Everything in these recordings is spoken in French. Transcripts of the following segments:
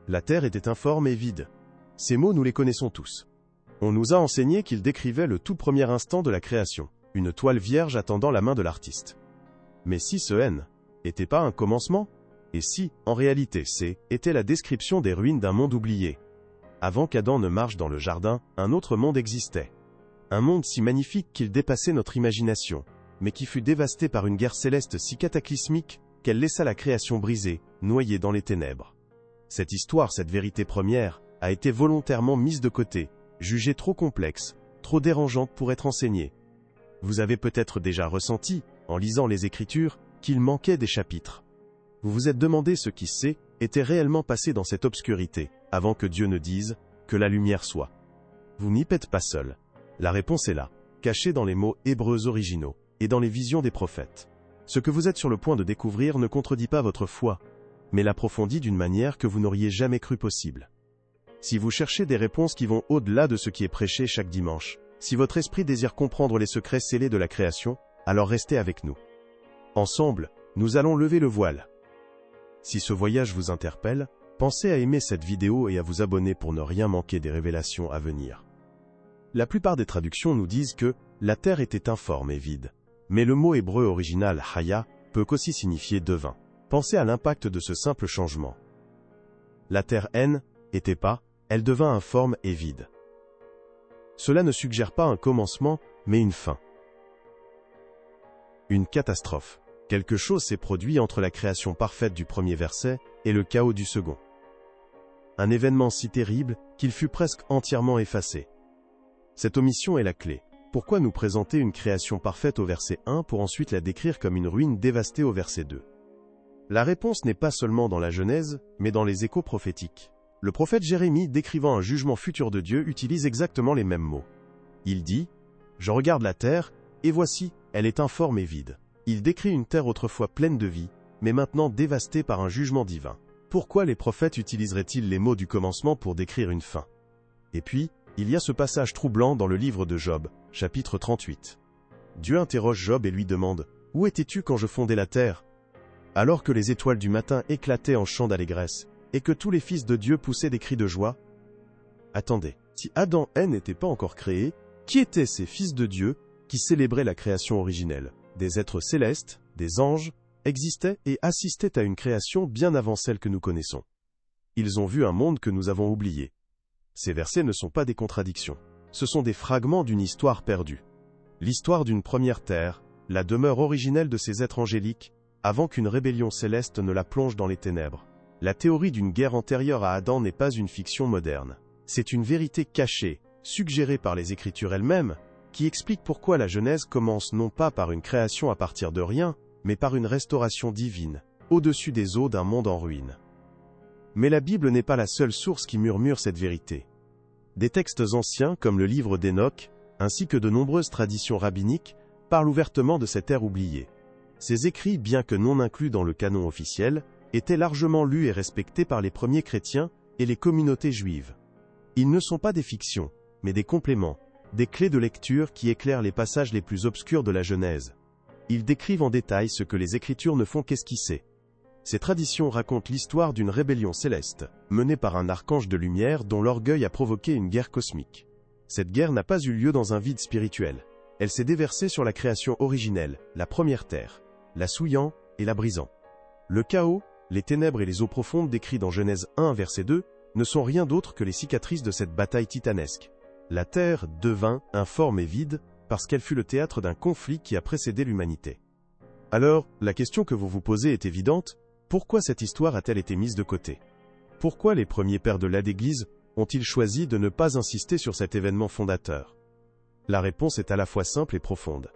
La terre était informe et vide. Ces mots, nous les connaissons tous. On nous a enseigné qu'ils décrivaient le tout premier instant de la création, une toile vierge attendant la main de l'artiste. Mais si ce N n'était pas un commencement, et si, en réalité, C était la description des ruines d'un monde oublié. Avant qu'Adam ne marche dans le jardin, un autre monde existait. Un monde si magnifique qu'il dépassait notre imagination, mais qui fut dévasté par une guerre céleste si cataclysmique qu'elle laissa la création brisée, noyée dans les ténèbres. Cette histoire, cette vérité première, a été volontairement mise de côté, jugée trop complexe, trop dérangeante pour être enseignée. Vous avez peut-être déjà ressenti, en lisant les Écritures, qu'il manquait des chapitres. Vous vous êtes demandé ce qui était réellement passé dans cette obscurité, avant que Dieu ne dise « que la lumière soit ». Vous n'y êtes pas seul. La réponse est là, cachée dans les mots hébreux originaux, et dans les visions des prophètes. Ce que vous êtes sur le point de découvrir ne contredit pas votre foi, mais l'approfondit d'une manière que vous n'auriez jamais cru possible. Si vous cherchez des réponses qui vont au-delà de ce qui est prêché chaque dimanche, si votre esprit désire comprendre les secrets scellés de la création, alors restez avec nous. Ensemble, nous allons lever le voile. Si ce voyage vous interpelle, pensez à aimer cette vidéo et à vous abonner pour ne rien manquer des révélations à venir. La plupart des traductions nous disent que la terre était informe et vide. Mais le mot hébreu original haya peut aussi signifier devint. Pensez à l'impact de ce simple changement. La terre n'était pas, elle devint informe et vide. Cela ne suggère pas un commencement, mais une fin. Une catastrophe. Quelque chose s'est produit entre la création parfaite du premier verset et le chaos du second. Un événement si terrible qu'il fut presque entièrement effacé. Cette omission est la clé. Pourquoi nous présenter une création parfaite au verset 1 pour ensuite la décrire comme une ruine dévastée au verset 2? La réponse n'est pas seulement dans la Genèse, mais dans les échos prophétiques. Le prophète Jérémie, décrivant un jugement futur de Dieu, utilise exactement les mêmes mots. Il dit « Je regarde la terre, et voici, elle est informe et vide. » Il décrit une terre autrefois pleine de vie, mais maintenant dévastée par un jugement divin. Pourquoi les prophètes utiliseraient-ils les mots du commencement pour décrire une fin? Et puis, il y a ce passage troublant dans le livre de Job, chapitre 38. Dieu interroge Job et lui demande « Où étais-tu quand je fondais la terre ?» Alors que les étoiles du matin éclataient en chants d'allégresse, et que tous les fils de Dieu poussaient des cris de joie. Attendez, si Adam n'était pas encore créé, qui étaient ces fils de Dieu qui célébraient la création originelle? Des êtres célestes, des anges, existaient et assistaient à une création bien avant celle que nous connaissons. Ils ont vu un monde que nous avons oublié. Ces versets ne sont pas des contradictions. Ce sont des fragments d'une histoire perdue. L'histoire d'une première terre, la demeure originelle de ces êtres angéliques, avant qu'une rébellion céleste ne la plonge dans les ténèbres. La théorie d'une guerre antérieure à Adam n'est pas une fiction moderne. C'est une vérité cachée, suggérée par les Écritures elles-mêmes, qui explique pourquoi la Genèse commence non pas par une création à partir de rien, mais par une restauration divine, au-dessus des eaux d'un monde en ruine. Mais la Bible n'est pas la seule source qui murmure cette vérité. Des textes anciens, comme le livre d'Enoch, ainsi que de nombreuses traditions rabbiniques, parlent ouvertement de cette ère oubliée. Ces écrits, bien que non inclus dans le canon officiel, étaient largement lus et respectés par les premiers chrétiens et les communautés juives. Ils ne sont pas des fictions, mais des compléments, des clés de lecture qui éclairent les passages les plus obscurs de la Genèse. Ils décrivent en détail ce que les Écritures ne font qu'esquisser. Ces traditions racontent l'histoire d'une rébellion céleste, menée par un archange de lumière dont l'orgueil a provoqué une guerre cosmique. Cette guerre n'a pas eu lieu dans un vide spirituel. Elle s'est déversée sur la création originelle, la première terre, la souillant et la brisant. Le chaos, les ténèbres et les eaux profondes décrits dans Genèse 1 verset 2 ne sont rien d'autre que les cicatrices de cette bataille titanesque. La terre devint informe et vide parce qu'elle fut le théâtre d'un conflit qui a précédé l'humanité. Alors, la question que vous vous posez est évidente, pourquoi cette histoire a-t-elle été mise de côté? Pourquoi les premiers pères de l'Église ont-ils choisi de ne pas insister sur cet événement fondateur? La réponse est à la fois simple et profonde.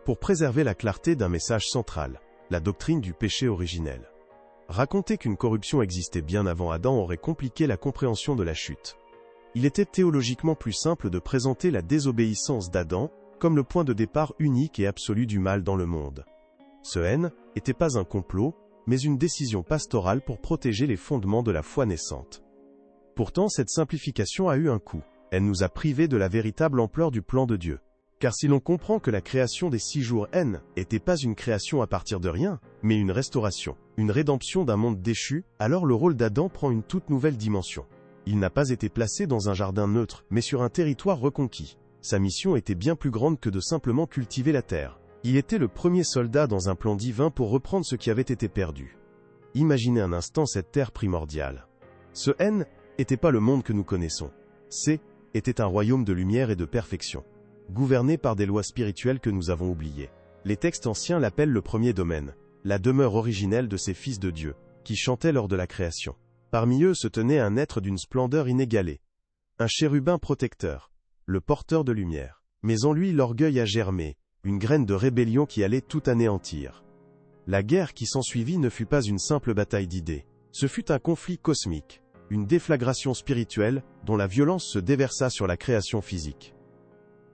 Pour préserver la clarté d'un message central, la doctrine du péché originel. Raconter qu'une corruption existait bien avant Adam aurait compliqué la compréhension de la chute. Il était théologiquement plus simple de présenter la désobéissance d'Adam comme le point de départ unique et absolu du mal dans le monde. Ce n'était pas un complot, mais une décision pastorale pour protéger les fondements de la foi naissante. Pourtant, cette simplification a eu un coût. Elle nous a privés de la véritable ampleur du plan de Dieu. Car si l'on comprend que la création des 6 jours N n'était pas une création à partir de rien, mais une restauration, une rédemption d'un monde déchu, alors le rôle d'Adam prend une toute nouvelle dimension. Il n'a pas été placé dans un jardin neutre, mais sur un territoire reconquis. Sa mission était bien plus grande que de simplement cultiver la terre. Il était le premier soldat dans un plan divin pour reprendre ce qui avait été perdu. Imaginez un instant cette terre primordiale. Ce N n'était pas le monde que nous connaissons. C était un royaume de lumière et de perfection, gouverné par des lois spirituelles que nous avons oubliées. Les textes anciens l'appellent le premier domaine, la demeure originelle de ces fils de Dieu, qui chantaient lors de la création. Parmi eux se tenait un être d'une splendeur inégalée, un chérubin protecteur, le porteur de lumière. Mais en lui l'orgueil a germé, une graine de rébellion qui allait tout anéantir. La guerre qui s'ensuivit ne fut pas une simple bataille d'idées, ce fut un conflit cosmique, une déflagration spirituelle dont la violence se déversa sur la création physique.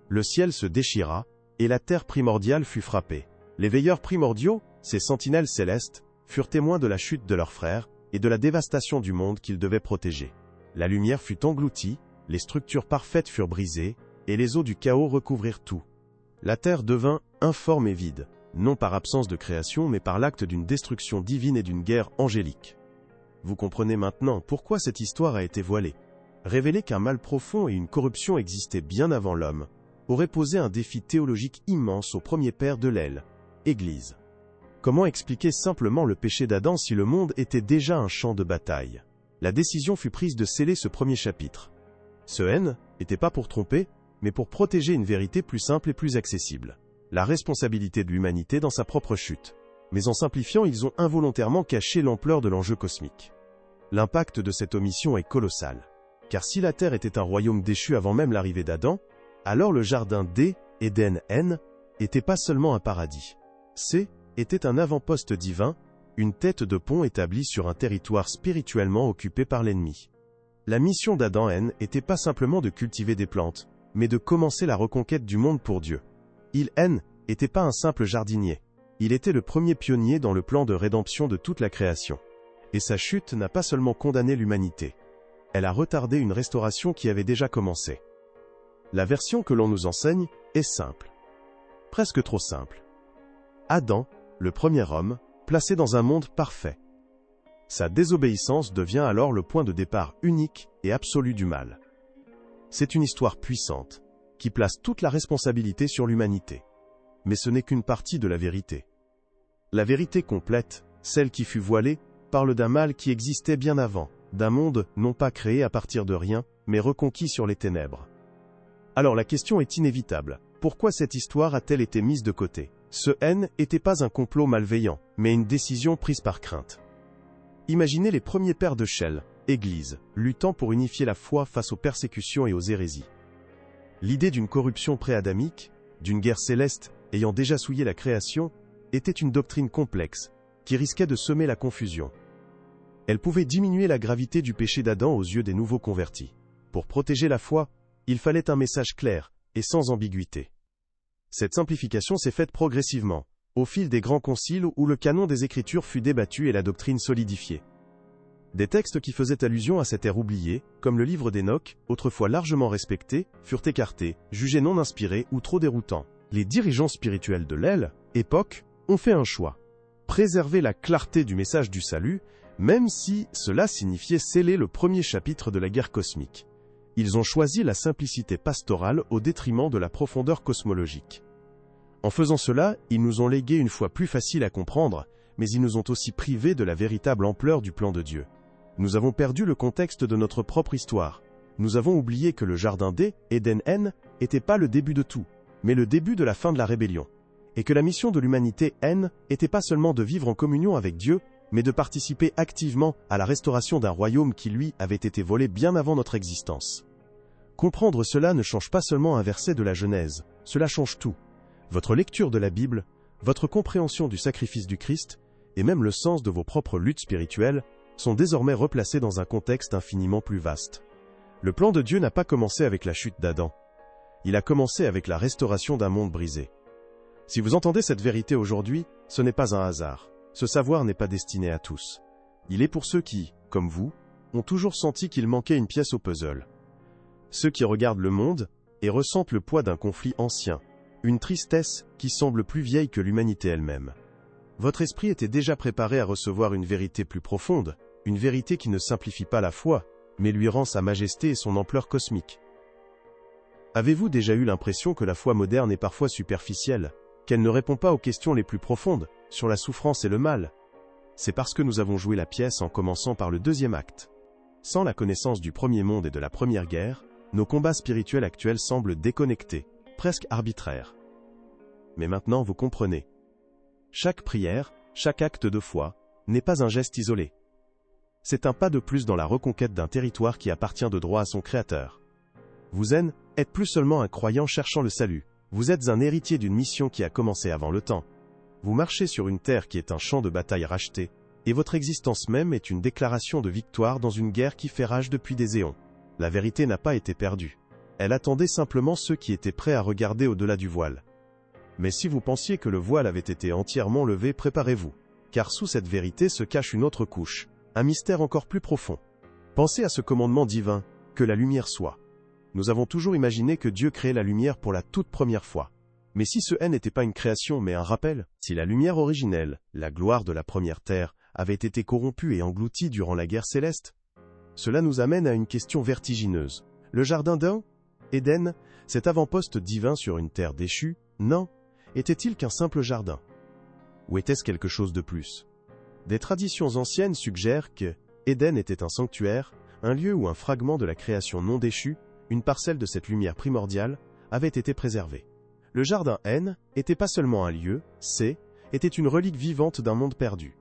Le ciel se déchira, et la terre primordiale fut frappée. Les veilleurs primordiaux, ces sentinelles célestes, furent témoins de la chute de leurs frères, et de la dévastation du monde qu'ils devaient protéger. La lumière fut engloutie, les structures parfaites furent brisées, et les eaux du chaos recouvrirent tout. La terre devint informe et vide, non par absence de création mais par l'acte d'une destruction divine et d'une guerre angélique. Vous comprenez maintenant pourquoi cette histoire a été voilée. Révéler qu'un mal profond et une corruption existaient bien avant l'homme, aurait posé un défi théologique immense au premier père de l'aile, Église. Comment expliquer simplement le péché d'Adam si le monde était déjà un champ de bataille? La décision fut prise de sceller ce premier chapitre. Ce N n'était pas pour tromper, mais pour protéger une vérité plus simple et plus accessible. La responsabilité de l'humanité dans sa propre chute. Mais en simplifiant, ils ont involontairement caché l'ampleur de l'enjeu cosmique. L'impact de cette omission est colossal. Car si la Terre était un royaume déchu avant même l'arrivée d'Adam, alors le jardin D, Éden N, n'était pas seulement un paradis. C était un avant-poste divin, une tête de pont établie sur un territoire spirituellement occupé par l'ennemi. La mission d'Adam N n'était pas simplement de cultiver des plantes, mais de commencer la reconquête du monde pour Dieu. Il N n'était pas un simple jardinier. Il était le premier pionnier dans le plan de rédemption de toute la création. Et sa chute n'a pas seulement condamné l'humanité. Elle a retardé une restauration qui avait déjà commencé. La version que l'on nous enseigne est simple. Presque trop simple. Adam, le premier homme, placé dans un monde parfait. Sa désobéissance devient alors le point de départ unique et absolu du mal. C'est une histoire puissante, qui place toute la responsabilité sur l'humanité. Mais ce n'est qu'une partie de la vérité. La vérité complète, celle qui fut voilée, parle d'un mal qui existait bien avant, d'un monde non pas créé à partir de rien, mais reconquis sur les ténèbres. Alors la question est inévitable. Pourquoi cette histoire a-t-elle été mise de côté? Ce N n'était pas un complot malveillant, mais une décision prise par crainte. Imaginez les premiers pères de Shell, Église, luttant pour unifier la foi face aux persécutions et aux hérésies. L'idée d'une corruption pré-adamique, d'une guerre céleste ayant déjà souillé la création, était une doctrine complexe, qui risquait de semer la confusion. Elle pouvait diminuer la gravité du péché d'Adam aux yeux des nouveaux convertis. Pour protéger la foi, il fallait un message clair et sans ambiguïté. Cette simplification s'est faite progressivement, au fil des grands conciles où le canon des Écritures fut débattu et la doctrine solidifiée. Des textes qui faisaient allusion à cette ère oubliée, comme le livre d'Hénoch, autrefois largement respecté, furent écartés, jugés non inspirés ou trop déroutants. Les dirigeants spirituels de l'aile, époque, ont fait un choix. Préserver la clarté du message du salut, même si cela signifiait sceller le premier chapitre de la guerre cosmique. Ils ont choisi la simplicité pastorale au détriment de la profondeur cosmologique. En faisant cela, ils nous ont légué une foi plus facile à comprendre, mais ils nous ont aussi privés de la véritable ampleur du plan de Dieu. Nous avons perdu le contexte de notre propre histoire. Nous avons oublié que le jardin D, Éden N, n'était pas le début de tout, mais le début de la fin de la rébellion. Et que la mission de l'humanité N n'était pas seulement de vivre en communion avec Dieu, mais de participer activement à la restauration d'un royaume qui, lui, avait été volé bien avant notre existence. Comprendre cela ne change pas seulement un verset de la Genèse, cela change tout. Votre lecture de la Bible, votre compréhension du sacrifice du Christ, et même le sens de vos propres luttes spirituelles, sont désormais replacés dans un contexte infiniment plus vaste. Le plan de Dieu n'a pas commencé avec la chute d'Adam. Il a commencé avec la restauration d'un monde brisé. Si vous entendez cette vérité aujourd'hui, ce n'est pas un hasard. Ce savoir n'est pas destiné à tous. Il est pour ceux qui, comme vous, ont toujours senti qu'il manquait une pièce au puzzle. Ceux qui regardent le monde et ressentent le poids d'un conflit ancien, Une tristesse qui semble plus vieille que l'humanité elle-même. Votre esprit était déjà préparé à recevoir une vérité plus profonde, une vérité qui ne simplifie pas la foi, mais lui rend sa majesté et son ampleur cosmique. Avez-vous déjà eu l'impression que la foi moderne est parfois superficielle, qu'elle ne répond pas aux questions les plus profondes, sur la souffrance et le mal? C'est parce que nous avons joué la pièce en commençant par le deuxième acte. Sans la connaissance du premier monde et de la première guerre, nos combats spirituels actuels semblent déconnectés, presque arbitraires. Mais maintenant vous comprenez. Chaque prière, chaque acte de foi, n'est pas un geste isolé. C'est un pas de plus dans la reconquête d'un territoire qui appartient de droit à son Créateur. Vous êtes plus seulement un croyant cherchant le salut, vous êtes un héritier d'une mission qui a commencé avant le temps. Vous marchez sur une terre qui est un champ de bataille racheté, et votre existence même est une déclaration de victoire dans une guerre qui fait rage depuis des éons. La vérité n'a pas été perdue. Elle attendait simplement ceux qui étaient prêts à regarder au-delà du voile. Mais si vous pensiez que le voile avait été entièrement levé, préparez-vous. Car sous cette vérité se cache une autre couche, un mystère encore plus profond. Pensez à ce commandement divin, que la lumière soit. Nous avons toujours imaginé que Dieu créait la lumière pour la toute première fois. Mais si ce n'était pas une création mais un rappel, si la lumière originelle, la gloire de la première terre, avait été corrompue et engloutie durant la guerre céleste, cela nous amène à une question vertigineuse. Le jardin d'Éden, cet avant-poste divin sur une terre déchue, non, était-il qu'un simple jardin? Ou était-ce quelque chose de plus? Des traditions anciennes suggèrent que Éden était un sanctuaire, un lieu où un fragment de la création non déchue, une parcelle de cette lumière primordiale, avait été préservé. Le jardin n'était pas seulement un lieu, était une relique vivante d'un monde perdu.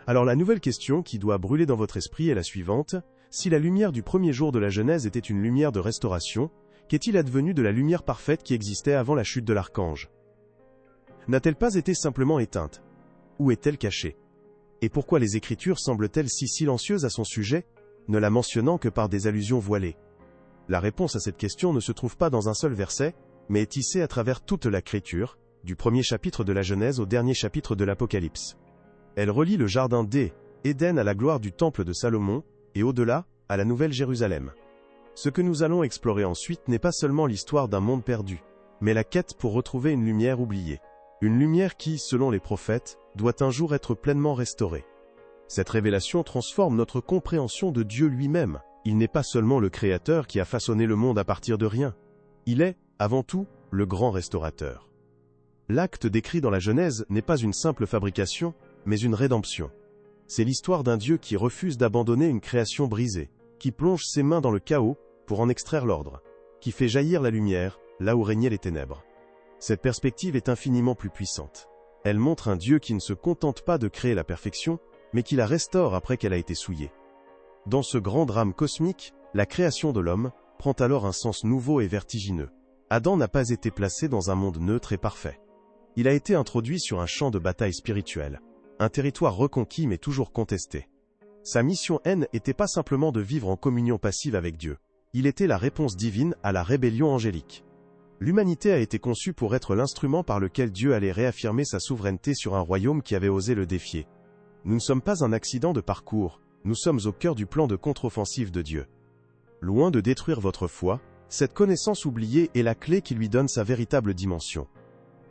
Alors la nouvelle question qui doit brûler dans votre esprit est la suivante: si la lumière du premier jour de la Genèse était une lumière de restauration, qu'est-il advenu de la lumière parfaite qui existait avant la chute de l'archange? N'a-t-elle pas été simplement éteinte? Où est-elle cachée? Et pourquoi les Écritures semblent-elles si silencieuses à son sujet, ne la mentionnant que par des allusions voilées? La réponse à cette question ne se trouve pas dans un seul verset, mais est tissée à travers toute l'Écriture, du premier chapitre de la Genèse au dernier chapitre de l'Apocalypse. Elle relie le jardin d'Éden à la gloire du temple de Salomon, et au-delà, à la Nouvelle Jérusalem. Ce que nous allons explorer ensuite n'est pas seulement l'histoire d'un monde perdu, mais la quête pour retrouver une lumière oubliée. Une lumière qui, selon les prophètes, doit un jour être pleinement restaurée. Cette révélation transforme notre compréhension de Dieu lui-même. Il n'est pas seulement le Créateur qui a façonné le monde à partir de rien. Il est, avant tout, le grand restaurateur. L'acte décrit dans la Genèse n'est pas une simple fabrication, mais une rédemption. C'est l'histoire d'un Dieu qui refuse d'abandonner une création brisée, qui plonge ses mains dans le chaos pour en extraire l'ordre, qui fait jaillir la lumière là où régnaient les ténèbres. Cette perspective est infiniment plus puissante. Elle montre un Dieu qui ne se contente pas de créer la perfection, mais qui la restaure après qu'elle a été souillée. Dans ce grand drame cosmique, la création de l'homme prend alors un sens nouveau et vertigineux. Adam n'a pas été placé dans un monde neutre et parfait. Il a été introduit sur un champ de bataille spirituel, un territoire reconquis mais toujours contesté. Sa mission n'était pas simplement de vivre en communion passive avec Dieu. Il était la réponse divine à la rébellion angélique. L'humanité a été conçue pour être l'instrument par lequel Dieu allait réaffirmer sa souveraineté sur un royaume qui avait osé le défier. Nous ne sommes pas un accident de parcours, nous sommes au cœur du plan de contre-offensive de Dieu. Loin de détruire votre foi, cette connaissance oubliée est la clé qui lui donne sa véritable dimension.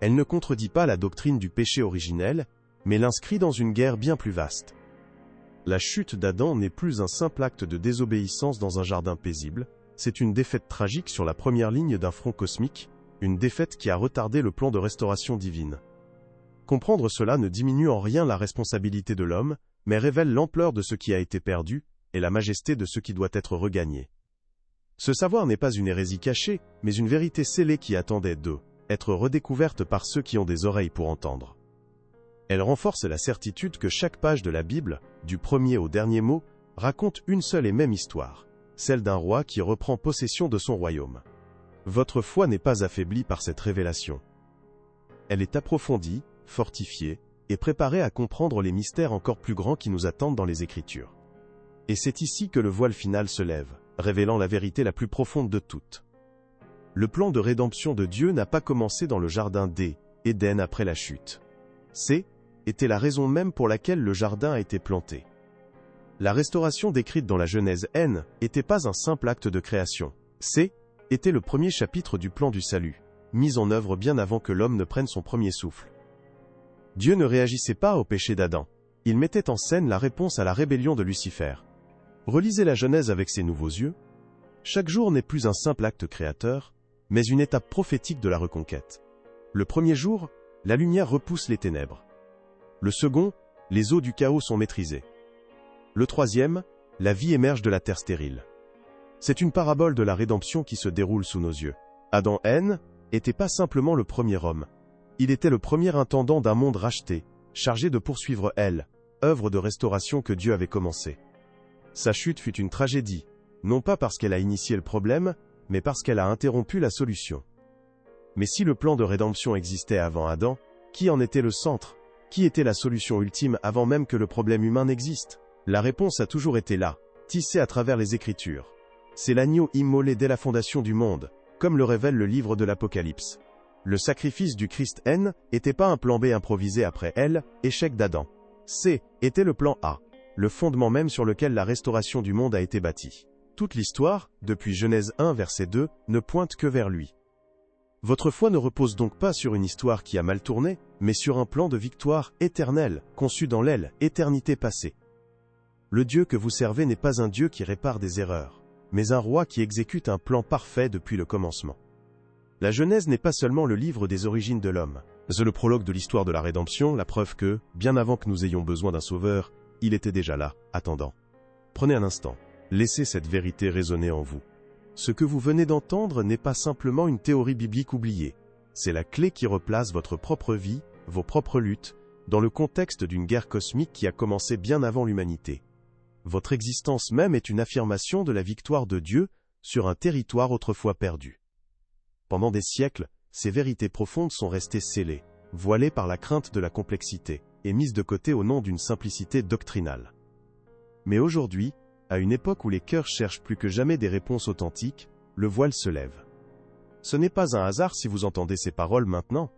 Elle ne contredit pas la doctrine du péché originel, mais l'inscrit dans une guerre bien plus vaste. La chute d'Adam n'est plus un simple acte de désobéissance dans un jardin paisible, c'est une défaite tragique sur la première ligne d'un front cosmique, une défaite qui a retardé le plan de restauration divine. Comprendre cela ne diminue en rien la responsabilité de l'homme, mais révèle l'ampleur de ce qui a été perdu, et la majesté de ce qui doit être regagné. Ce savoir n'est pas une hérésie cachée, mais une vérité scellée qui attendait d'être redécouverte par ceux qui ont des oreilles pour entendre. Elle renforce la certitude que chaque page de la Bible, du premier au dernier mot, raconte une seule et même histoire, celle d'un roi qui reprend possession de son royaume. Votre foi n'est pas affaiblie par cette révélation. Elle est approfondie, fortifiée, et préparée à comprendre les mystères encore plus grands qui nous attendent dans les Écritures. Et c'est ici que le voile final se lève, révélant la vérité la plus profonde de toutes. Le plan de rédemption de Dieu n'a pas commencé dans le jardin d'Éden après la chute. Était la raison même pour laquelle le jardin a été planté. La restauration décrite dans la Genèse n'était pas un simple acte de création. Était le premier chapitre du plan du salut, mise en œuvre bien avant que l'homme ne prenne son premier souffle. Dieu ne réagissait pas au péché d'Adam. Il mettait en scène la réponse à la rébellion de Lucifer. Relisez la Genèse avec ses nouveaux yeux. Chaque jour n'est plus un simple acte créateur, mais une étape prophétique de la reconquête. Le premier jour, la lumière repousse les ténèbres. Le second, les eaux du chaos sont maîtrisées. Le troisième, la vie émerge de la terre stérile. C'est une parabole de la rédemption qui se déroule sous nos yeux. Adam N n'était pas simplement le premier homme. Il était le premier intendant d'un monde racheté, chargé de poursuivre Elle, œuvre de restauration que Dieu avait commencée. Sa chute fut une tragédie, non pas parce qu'elle a initié le problème, mais parce qu'elle a interrompu la solution. Mais si le plan de rédemption existait avant Adam, qui en était le centre? Qui était la solution ultime avant même que le problème humain n'existe? La réponse a toujours été là, tissée à travers les Écritures. C'est l'agneau immolé dès la fondation du monde, comme le révèle le livre de l'Apocalypse. Le sacrifice du Christ N n'était pas un plan B improvisé après L, échec d'Adam. C était le plan A, le fondement même sur lequel la restauration du monde a été bâtie. Toute l'histoire, depuis Genèse 1 verset 2, ne pointe que vers lui. Votre foi ne repose donc pas sur une histoire qui a mal tourné, mais sur un plan de victoire éternelle, conçu dans l'aile, éternité passée. Le Dieu que vous servez n'est pas un Dieu qui répare des erreurs, mais un roi qui exécute un plan parfait depuis le commencement. La Genèse n'est pas seulement le livre des origines de l'homme. C'est le prologue de l'histoire de la rédemption, la preuve que, bien avant que nous ayons besoin d'un sauveur, il était déjà là, attendant. Prenez un instant, laissez cette vérité résonner en vous. Ce que vous venez d'entendre n'est pas simplement une théorie biblique oubliée. C'est la clé qui replace votre propre vie, vos propres luttes, dans le contexte d'une guerre cosmique qui a commencé bien avant l'humanité. Votre existence même est une affirmation de la victoire de Dieu sur un territoire autrefois perdu. Pendant des siècles, ces vérités profondes sont restées scellées, voilées par la crainte de la complexité, et mises de côté au nom d'une simplicité doctrinale. Mais aujourd'hui, à une époque où les cœurs cherchent plus que jamais des réponses authentiques, le voile se lève. Ce n'est pas un hasard si vous entendez ces paroles maintenant.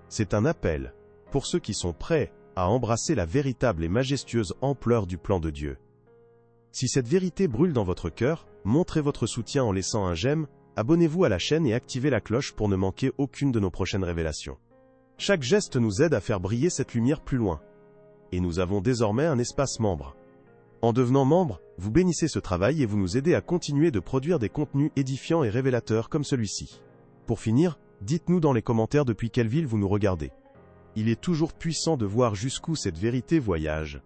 C'est un appel, pour ceux qui sont prêts à embrasser la véritable et majestueuse ampleur du plan de Dieu. Si cette vérité brûle dans votre cœur, montrez votre soutien en laissant un j'aime, abonnez-vous à la chaîne et activez la cloche pour ne manquer aucune de nos prochaines révélations. Chaque geste nous aide à faire briller cette lumière plus loin. Et nous avons désormais un espace membre. En devenant membre, vous bénissez ce travail et vous nous aidez à continuer de produire des contenus édifiants et révélateurs comme celui-ci. Pour finir, dites-nous dans les commentaires depuis quelle ville vous nous regardez. Il est toujours puissant de voir jusqu'où cette vérité voyage.